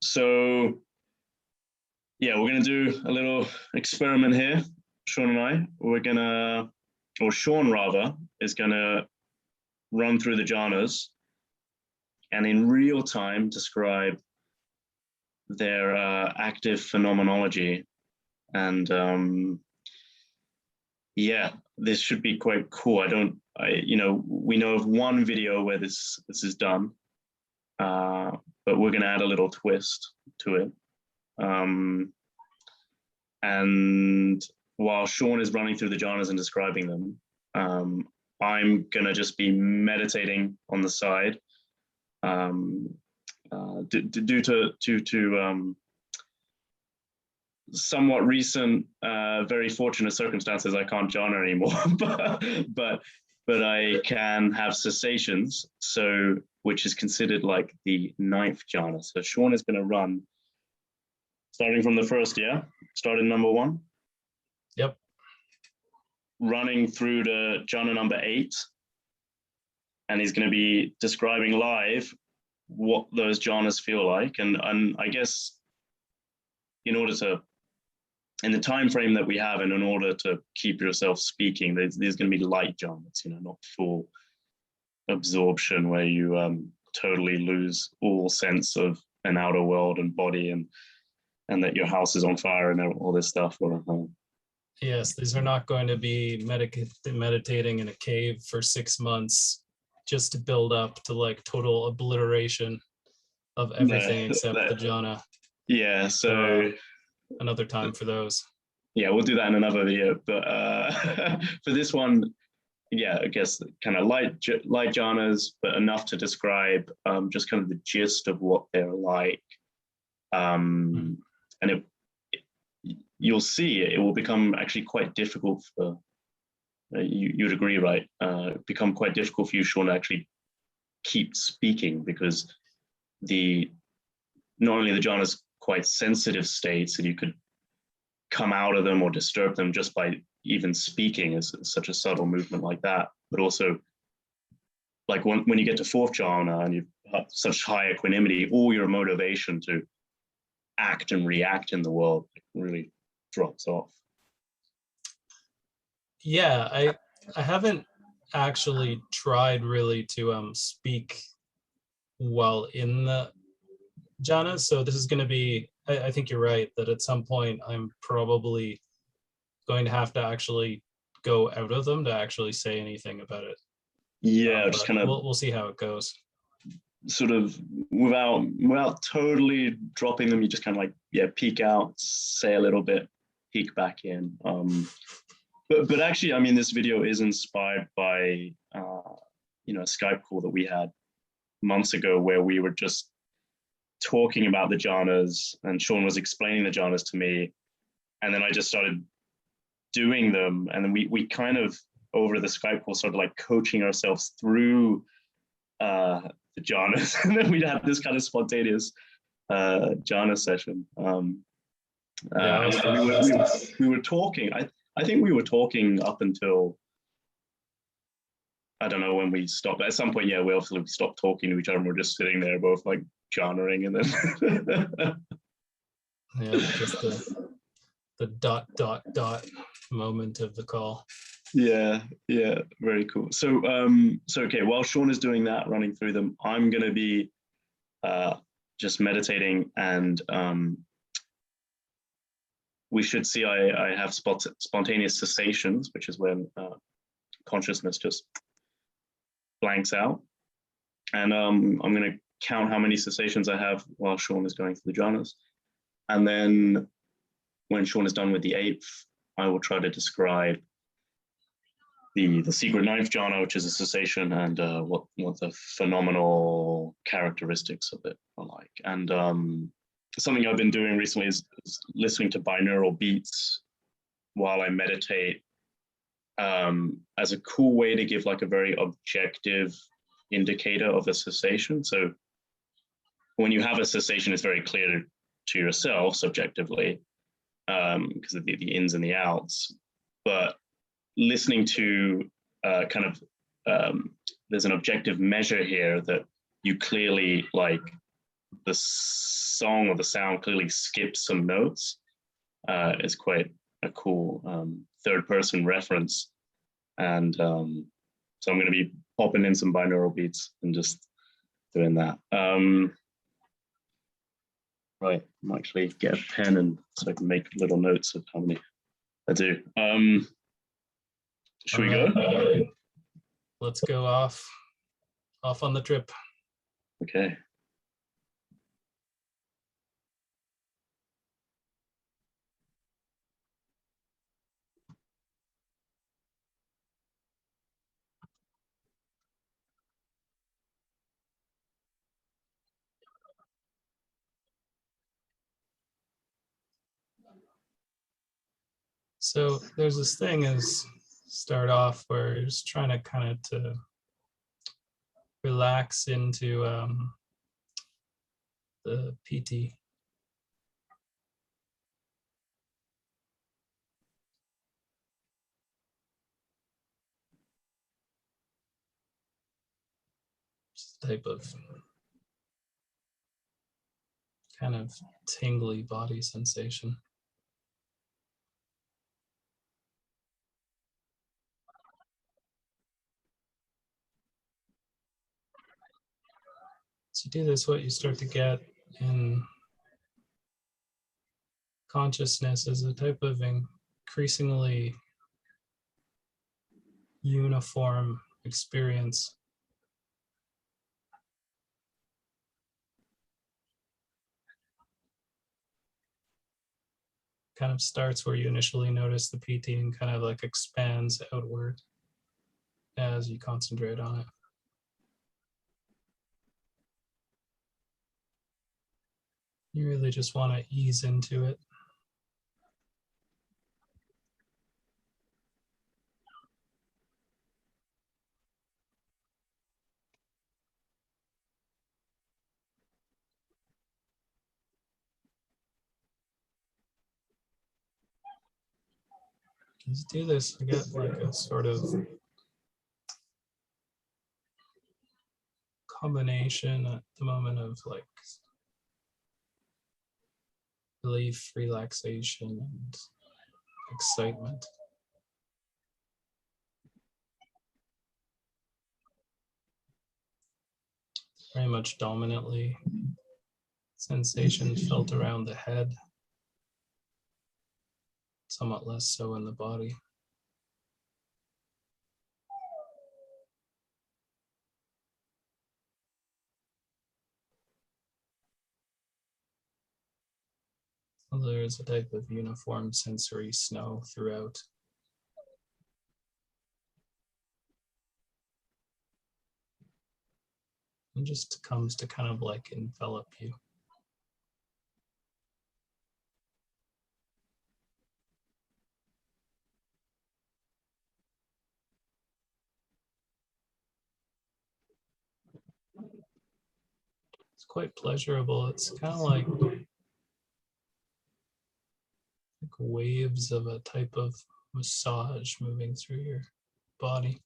So yeah, we're gonna do a little experiment here. Shawn and I, or Shawn rather, is gonna run through the jhanas and in real time describe their active phenomenology. And yeah, this should be quite cool. We know of one video where this is done, but we're gonna add a little twist to it. And while Shawn is running through the jhanas and describing them, I'm gonna just be meditating on the side. Due to somewhat recent, very fortunate circumstances, I can't jhana anymore, but I can have cessations, which is considered like the 9th jhana. So Shawn is going to run, starting from the first, start in number 1. Yep. Running through to jhana number 8, and he's going to be describing live what those jhanas feel like, and I guess in the time frame that we have, and in order to keep yourself speaking, there's going to be light jhanas, not full absorption where you totally lose all sense of an outer world and body, and that your house is on fire and all this stuff. Yes, these are not going to be meditating in a cave for 6 months just to build up to like total obliteration of everything except the jhana. Yeah, so another time for those. Yeah, we'll do that in another video. But for this one, yeah, I guess kind of light jhanas, but enough to describe just kind of the gist of what they're like. And you'll see it will become actually quite difficult for, you'd agree, right? Become quite difficult for you, Shawn, to actually keep speaking, because not only the jhanas quite sensitive states, and you could come out of them or disturb them just by even speaking, is such a subtle movement like that, but also like when you get to 4th jhana and you've got such high equanimity, all your motivation to act and react in the world really drops off. Yeah, I haven't actually tried really to speak while in the jhanas, so this is going to be, I think you're right that at some point I'm probably going to have to actually go out of them to actually say anything about it. Yeah, just kind of we'll see how it goes. Sort of without totally dropping them, you just kind of like peek out, say a little bit, peek back in. But actually, I mean, this video is inspired by a Skype call that we had months ago where we were just talking about the jhanas, and Shawn was explaining the jhanas to me, and then I just started doing them, and then we kind of over the Skype call started like coaching ourselves through the jhanas, and then we'd have this kind of spontaneous jhana session. We were talking. I think we were talking up until, I don't know when we stopped. At some point, we obviously stopped talking to each other, and we're just sitting there both like jhanaing, and then just the dot moment of the call. Yeah, very cool. So okay, while Shawn is doing that, running through them, I'm gonna be just meditating, and we should see I have spontaneous cessations, which is when consciousness just blanks out, and I'm gonna count how many cessations I have while Shawn is going through the jhanas, and then when Shawn is done with the 8th, I will try to describe the secret 9th jhana, which is a cessation, and what the phenomenal characteristics of it are like. And something I've been doing recently is listening to binaural beats while I meditate, as a cool way to give like a very objective indicator of a cessation. So when you have a cessation, it's very clear to yourself subjectively, because of the ins and the outs, but listening to there's an objective measure here that you clearly like the song or the sound clearly skips some notes. It's quite a cool third person reference. And so I'm going to be popping in some binaural beats and just doing that. Right, I'm actually get a pen and so I can make little notes of how many I do. Should we go? Let's go off on the trip. Okay. So there's this thing is start off where you're just trying to kind of to relax into the PT. Type of kind of tingly body sensation. So you do this, what you start to get in consciousness is a type of increasingly uniform experience. Kind of starts where you initially notice the PT and kind of like expands outward as you concentrate on it. You really just want to ease into it. Let's do this. I get like a sort of combination at the moment of like relief, relaxation, and excitement. Very much dominantly sensations felt around the head, somewhat less so in the body. So there is a type of uniform sensory snow throughout. It just comes to kind of like envelop you. It's quite pleasurable. It's kind of like waves of a type of massage moving through your body.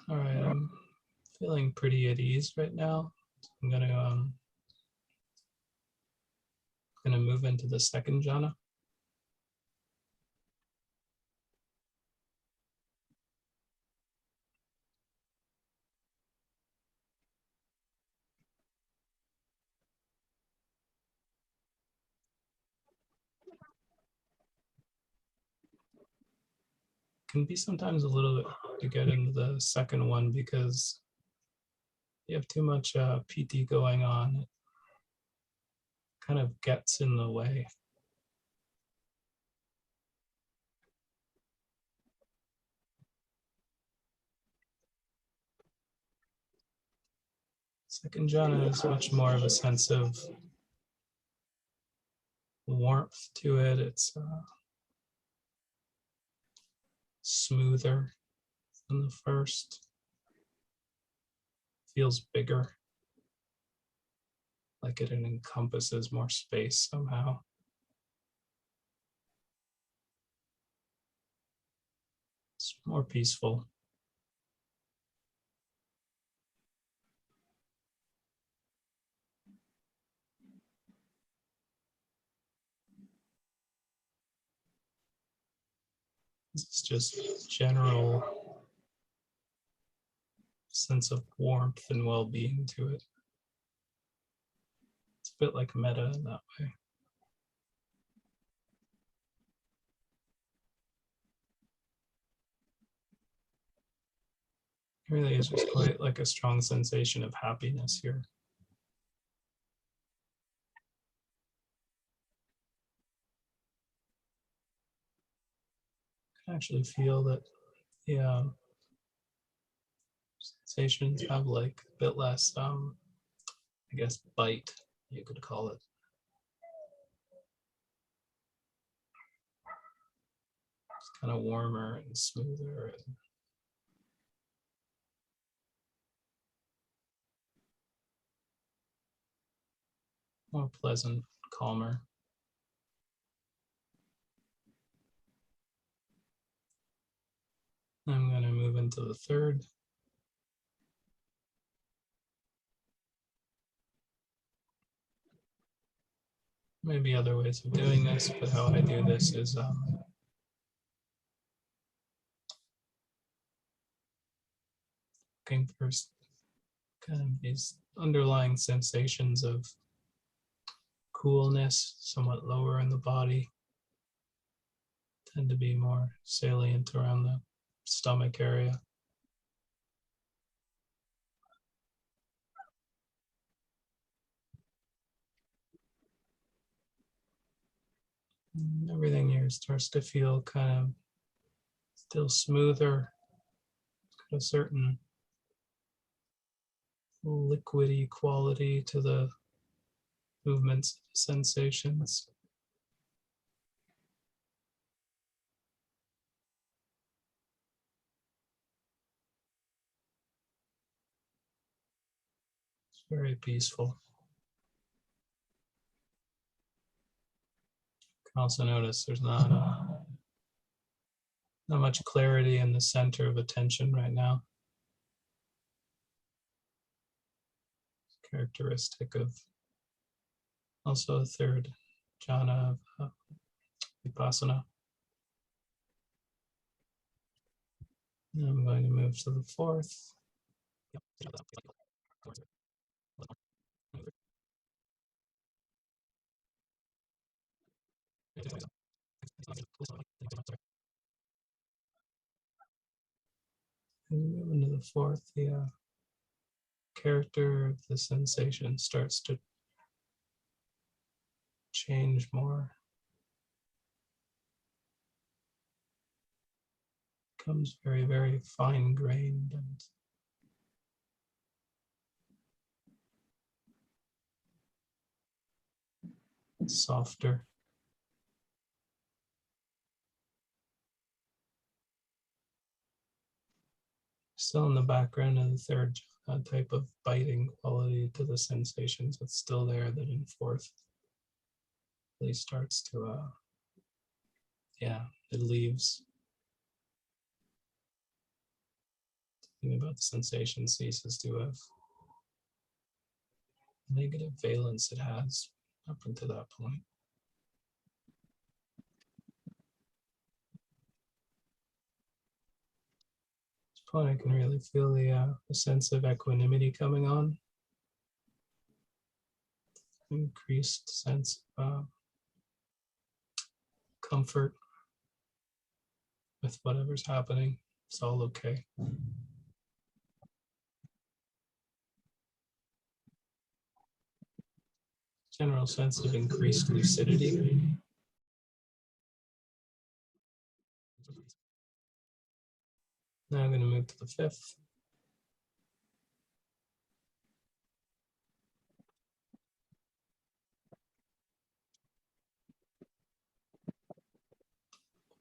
All right, I'm feeling pretty at ease right now. I'm gonna move into the second jhana. Can be sometimes a little bit hard to get into the second one because you have too much PT going on. It kind of gets in the way. Second jhana is much more of a sense of warmth to it. It's smoother than the first. Feels bigger, like it encompasses more space somehow. It's more peaceful. It's just general sense of warmth and well-being to it. It's a bit like metta in that way. It really is just quite like a strong sensation of happiness here. I actually feel that the sensations have like a bit less, I guess, bite, you could call it. It's kind of warmer and smoother. And more pleasant, calmer. I'm going to move into the third. Maybe other ways of doing this, but how I do this is looking for kind of these underlying sensations of coolness, somewhat lower in the body, tend to be more salient around the stomach area. And everything here starts to feel kind of still smoother, got a certain liquidy quality to the movements, sensations. It's very peaceful. You can also notice there's not much clarity in the center of attention right now. It's characteristic of also a third jhana of vipassana. And I'm going to move to the fourth. And move into the fourth, the character of the sensation starts to change more. Becomes very, very fine-grained and softer. Still in the background of the third type of biting quality to the sensations that's still there, that in fourth really starts to, it leaves. Thinking about the sensation ceases to have negative valence it has up until that point. At this point, I can really feel the sense of equanimity coming on. Increased sense of comfort with whatever's happening. It's all okay. General sense of increased lucidity. Now I'm going to move to the fifth.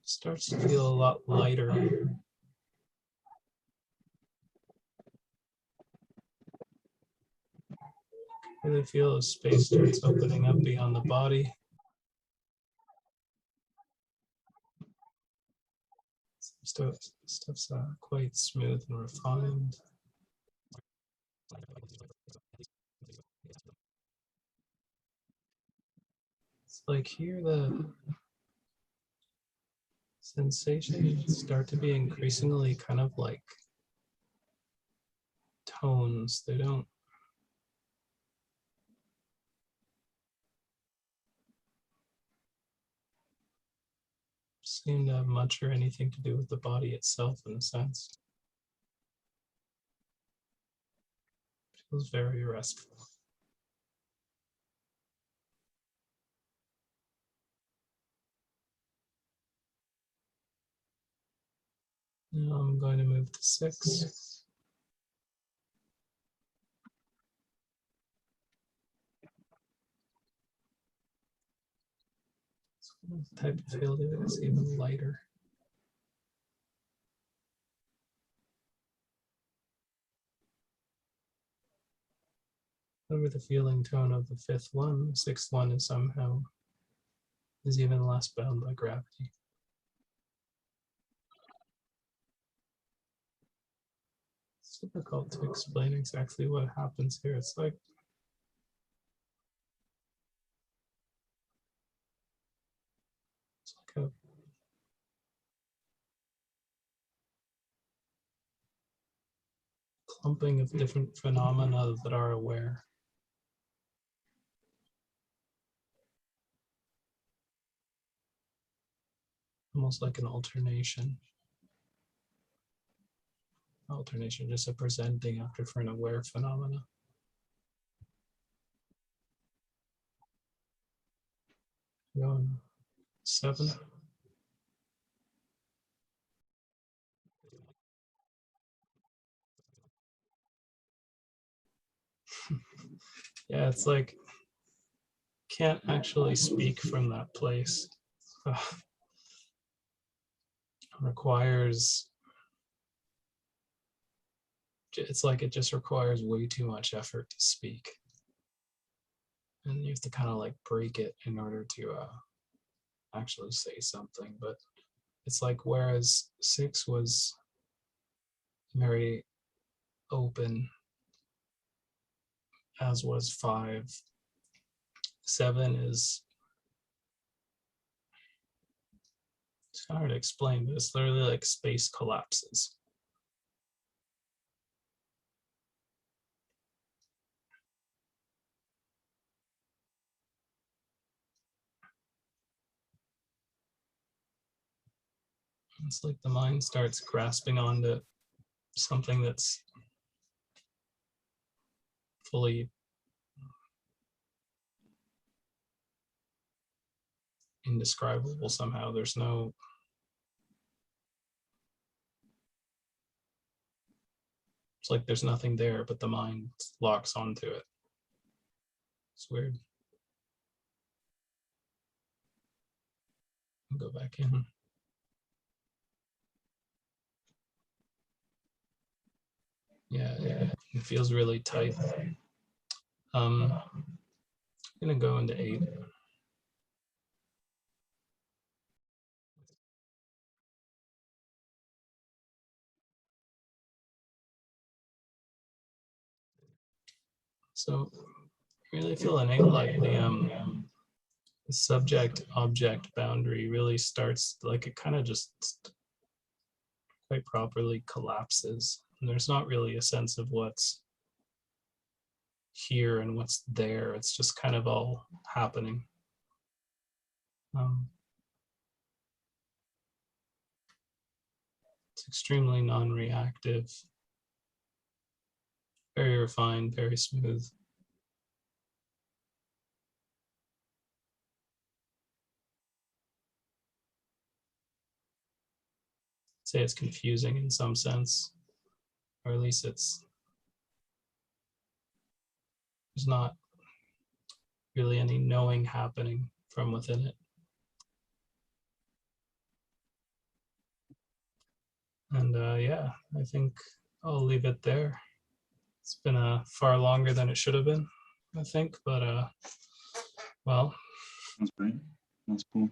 Starts to feel a lot lighter. Really feel a space starts opening up beyond the body. Stuff's quite smooth and refined. It's like here the sensations start to be increasingly kind of like tones. They don't seem to have much or anything to do with the body itself in a sense. It feels very restful. Now I'm going to move to 6. The type of field it is even lighter. Over the feeling tone of the 5th one, the 6th one is even less bound by gravity. It's difficult to explain exactly what happens here. It's like a clumping of different phenomena that are aware. Almost like an alternation. Alternation, just a presenting of different aware phenomena. Going 7. Yeah, it's like can't actually speak from that place. Requires, it's like it just requires way too much effort to speak, and you have to kind of like break it in order to actually say something. But it's like whereas 6 was very open, as was 5, 7 is, it's hard to explain, but it's literally like space collapses. It's like the mind starts grasping onto something that's fully indescribable somehow. There's no, it's like there's nothing there, but the mind locks onto it. It's weird. I'll go back in. Yeah, it feels really tight. I'm gonna go into 8. So I really feel an 8 like the subject-object boundary really starts, like it kind of just quite properly collapses. And there's not really a sense of what's here and what's there. It's just kind of all happening. It's extremely non-reactive, very refined, very smooth. I'd say it's confusing in some sense, or at least there's not really any knowing happening from within it. And yeah, I think I'll leave it there. It's been far longer than it should have been, I think, but well. That's great. That's cool.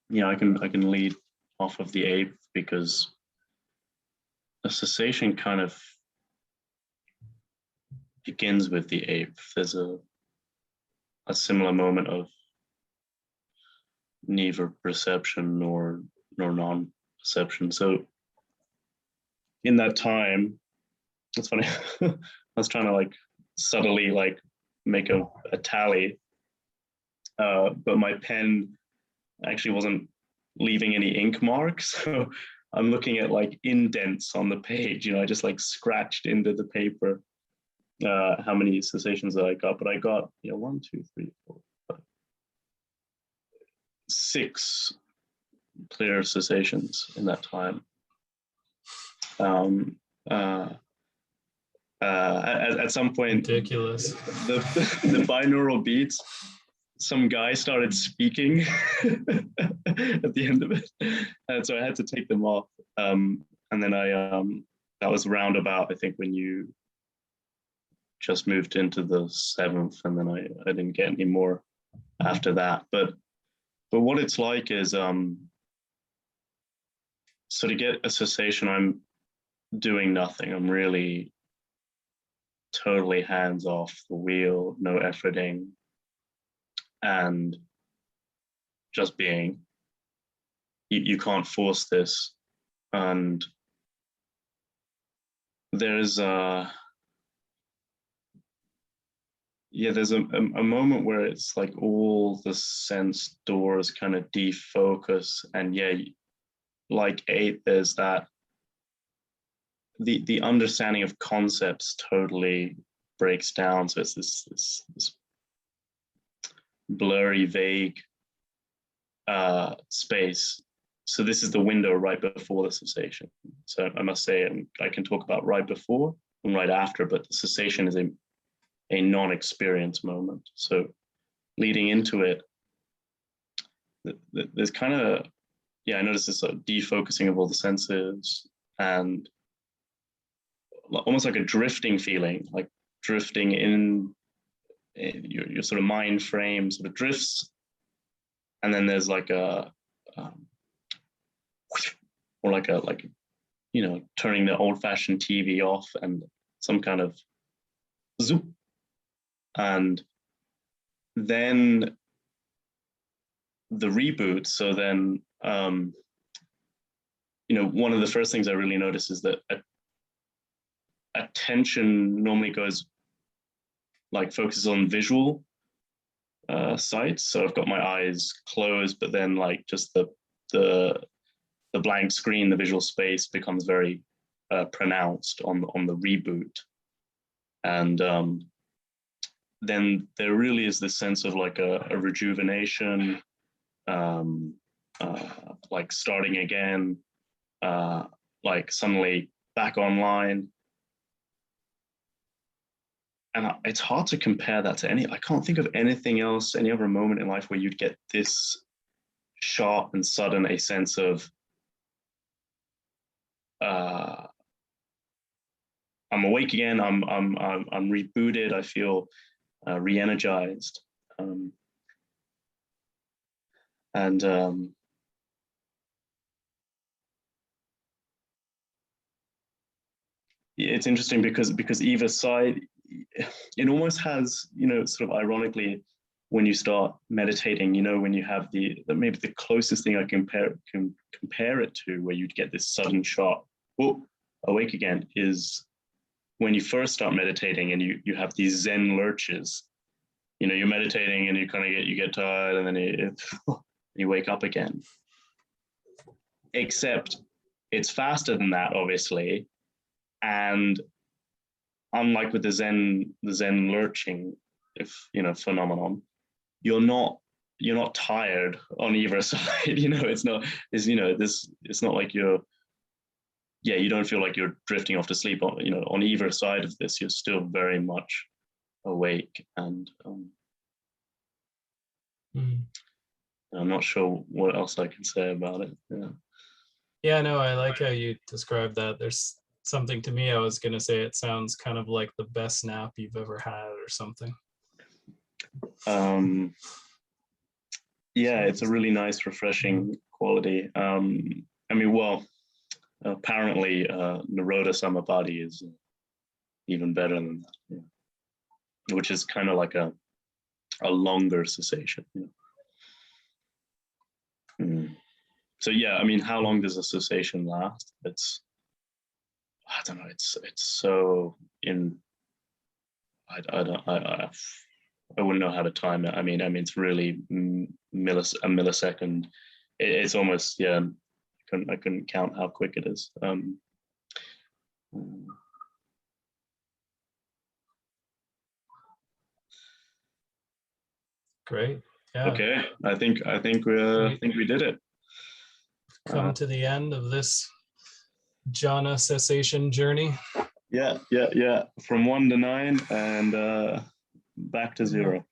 Yeah, I can lead off of the eighth, because a cessation kind of begins with the eighth. There's a similar moment of neither perception nor non-perception. So in that time, it's funny, I was trying to like subtly like make a tally, but my pen actually wasn't leaving any ink marks. So I'm looking at like indents on the page, I just like scratched into the paper how many cessations I got, but I got 1, 2, 3, 4, 5, 6 clear cessations in that time. At some point, ridiculous. The binaural beats, some guy started speaking at the end of it, and so I had to take them off. And then that was roundabout, I think, when you just moved into the 7th, and then I didn't get any more after that. But what it's like is, so to get a cessation, I'm doing nothing. I'm really totally hands off the wheel, no efforting, and just being. You can't force this. And there's there's a moment where it's like all the sense doors kind of defocus, and like 8, there's that the understanding of concepts totally breaks down. So it's this blurry, vague space. So this is the window right before the cessation. So I must say, I can talk about right before and right after, but the cessation is a non-experience moment. So leading into it, there's kind of, I noticed this sort of defocusing of all the senses, and almost like a drifting feeling, like drifting in your sort of mind frame sort of drifts, and then there's like a or like turning the old-fashioned TV off, and some kind of zoop, and then the reboot. So then one of the first things I really notice is that attention normally goes like focuses on visual sites. So I've got my eyes closed, but then like just the blank screen, the visual space becomes very pronounced on the reboot. And then there really is this sense of like a rejuvenation, like starting again, like suddenly back online. And it's hard to compare that to I can't think of anything else, any other moment in life where you'd get this sharp and sudden a sense of I'm awake again, I'm rebooted, I feel re-energized. It's interesting because either side, it almost has, sort of ironically, when you start meditating, when you have maybe the closest thing I can compare it to, where you'd get this sudden shot, whoa, awake again, is when you first start meditating and you have these Zen lurches. You're meditating and you get tired, and then you wake up again. Except it's faster than that, obviously. And unlike with the Zen lurching, phenomenon, you're not tired on either side. It's not like you don't feel like you're drifting off to sleep. On either side of this, you're still very much awake. And I'm not sure what else I can say about it. Yeah, no, I like how you described that. There's something to me, I was going to say, it sounds kind of like the best nap you've ever had or something. Yeah, it's a really nice, refreshing quality. I mean, well, apparently, Naroda Samapati is even better than that, yeah. Which is kind of like a longer cessation. You know? So yeah, I mean, how long does a cessation last? I don't know. It's so in. I don't. I wouldn't know how to time it. I mean, it's really a millisecond. It's almost, yeah. I couldn't count how quick it is. Great. Yeah. Okay, I think we did it. Come to the end of this jhana cessation journey. Yeah. From 1 to 9 and back to 0.